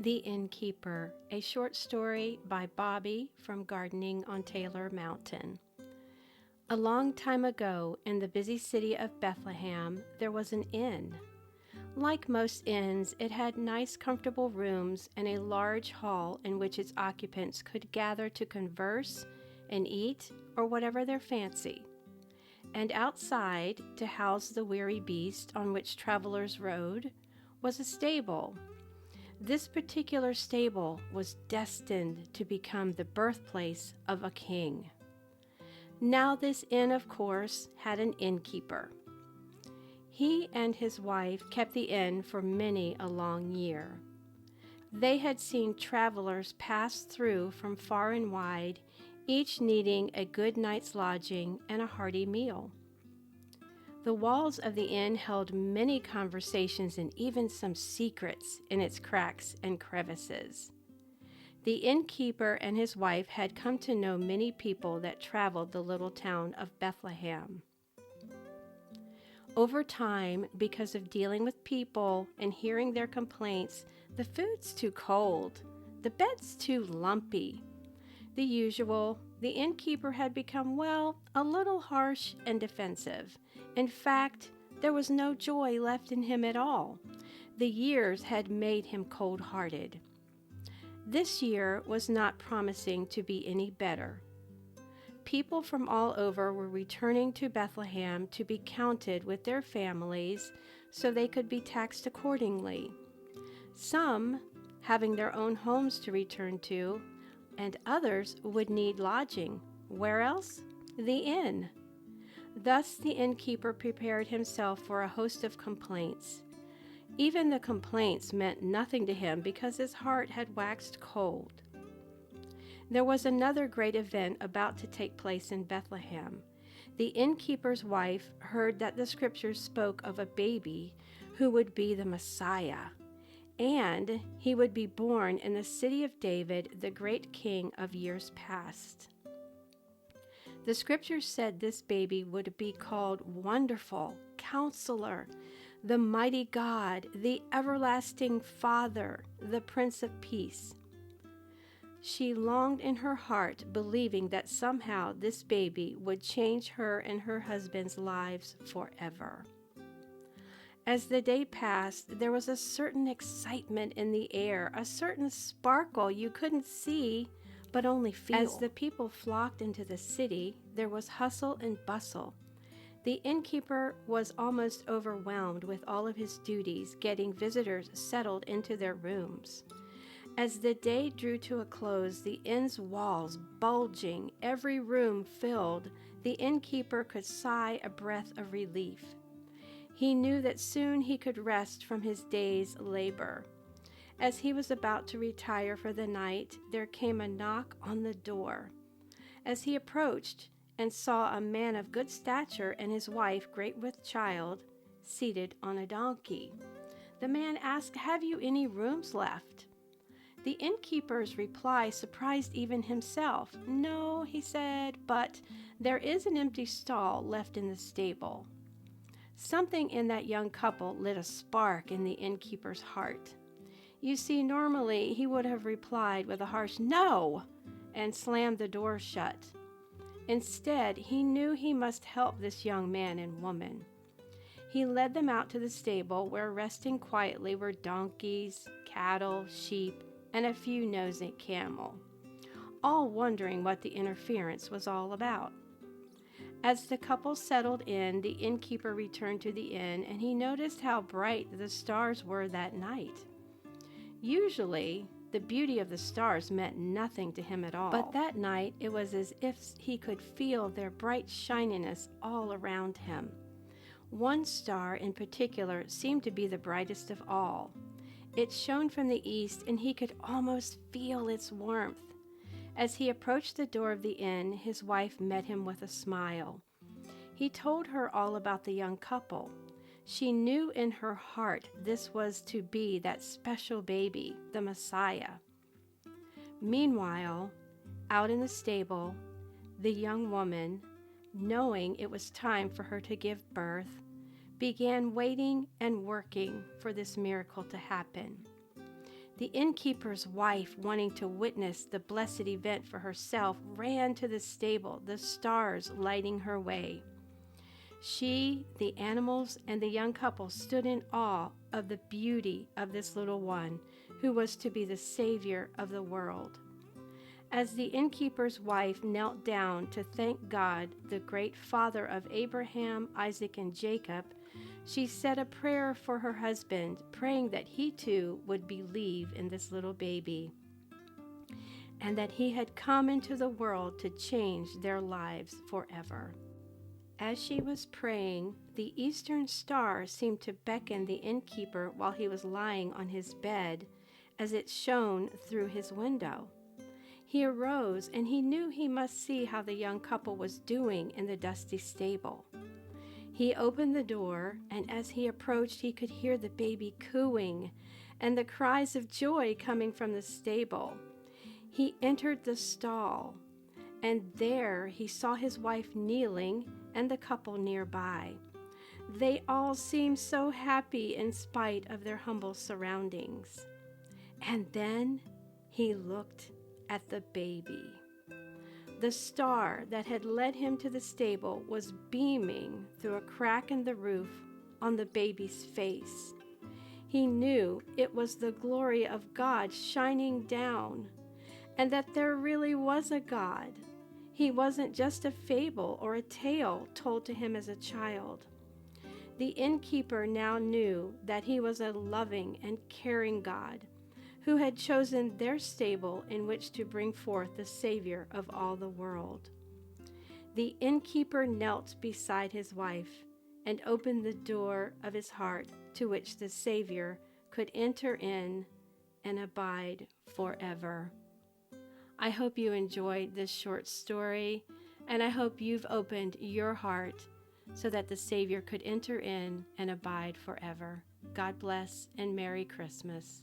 The Innkeeper, a short story by Bobbi from Gardening on Taylor Mountain. A long time ago, in the busy city of Bethlehem, there was an inn. Like most inns, it had nice, comfortable rooms and a large hall in which its occupants could gather to converse and eat or whatever their fancy. And outside, to house the weary beast on which travelers rode, was a stable. This particular stable was destined to become the birthplace of a king. Now this inn, of course, had an innkeeper. He and his wife kept the inn for many a long year. They had seen travelers pass through from far and wide, each needing a good night's lodging and a hearty meal. The walls of the inn held many conversations and even some secrets in its cracks and crevices. The innkeeper and his wife had come to know many people that traveled the little town of Bethlehem. Over time, because of dealing with people and hearing their complaints, the food's too cold, the bed's too lumpy. The usual, the innkeeper had become, a little harsh and defensive. In fact, there was no joy left in him at all. The years had made him cold-hearted. This year was not promising to be any better. People from all over were returning to Bethlehem to be counted with their families so they could be taxed accordingly. Some having their own homes to return to, and others would need lodging. Where else? The inn. Thus the innkeeper prepared himself for a host of complaints. Even the complaints meant nothing to him because his heart had waxed cold. There was another great event about to take place in Bethlehem. The innkeeper's wife heard that the scriptures spoke of a baby who would be the Messiah, and he would be born in the city of David, the great king of years past. The scriptures said this baby would be called Wonderful, Counselor, the Mighty God, the Everlasting Father, the Prince of Peace. She longed in her heart, believing that somehow this baby would change her and her husband's lives forever. As the day passed, there was a certain excitement in the air, a certain sparkle you couldn't see, but only feel. As the people flocked into the city, there was hustle and bustle. The innkeeper was almost overwhelmed with all of his duties, getting visitors settled into their rooms. As the day drew to a close, the inn's walls bulging, every room filled, the innkeeper could sigh a breath of relief. He knew that soon he could rest from his day's labor. As he was about to retire for the night, there came a knock on the door. As he approached and saw a man of good stature and his wife, great with child, seated on a donkey, the man asked, "Have you any rooms left?" The innkeeper's reply surprised even himself. "No," he said, "but there is an empty stall left in the stable." Something in that young couple lit a spark in the innkeeper's heart. You see, normally he would have replied with a harsh "no" and slammed the door shut. Instead, he knew he must help this young man and woman. He led them out to the stable where resting quietly were donkeys, cattle, sheep, and a few nosy camel, all wondering what the interference was all about. As the couple settled in, the innkeeper returned to the inn, and he noticed how bright the stars were that night. Usually, the beauty of the stars meant nothing to him at all, but that night it was as if he could feel their bright shininess all around him. One star in particular seemed to be the brightest of all. It shone from the east, and he could almost feel its warmth. As he approached the door of the inn, his wife met him with a smile. He told her all about the young couple. She knew in her heart this was to be that special baby, the Messiah. Meanwhile, out in the stable, the young woman, knowing it was time for her to give birth, began waiting and working for this miracle to happen. The innkeeper's wife, wanting to witness the blessed event for herself, ran to the stable, the stars lighting her way. She, the animals, and the young couple stood in awe of the beauty of this little one who was to be the Savior of the world. As the innkeeper's wife knelt down to thank God, the great Father of Abraham, Isaac, and Jacob, she said a prayer for her husband, praying that he too would believe in this little baby, and that he had come into the world to change their lives forever. As she was praying, the eastern star seemed to beckon the innkeeper while he was lying on his bed, as it shone through his window. He arose, and he knew he must see how the young couple was doing in the dusty stable. He opened the door, and as he approached, he could hear the baby cooing and the cries of joy coming from the stable. He entered the stall, and there he saw his wife kneeling and the couple nearby. They all seemed so happy in spite of their humble surroundings. And then he looked at the baby. The star that had led him to the stable was beaming through a crack in the roof on the baby's face. He knew it was the glory of God shining down, and that there really was a God. He wasn't just a fable or a tale told to him as a child. The innkeeper now knew that he was a loving and caring God who had chosen their stable in which to bring forth the Savior of all the world. The innkeeper knelt beside his wife and opened the door of his heart to which the Savior could enter in and abide forever. I hope you enjoyed this short story, and I hope you've opened your heart so that the Savior could enter in and abide forever. God bless and Merry Christmas.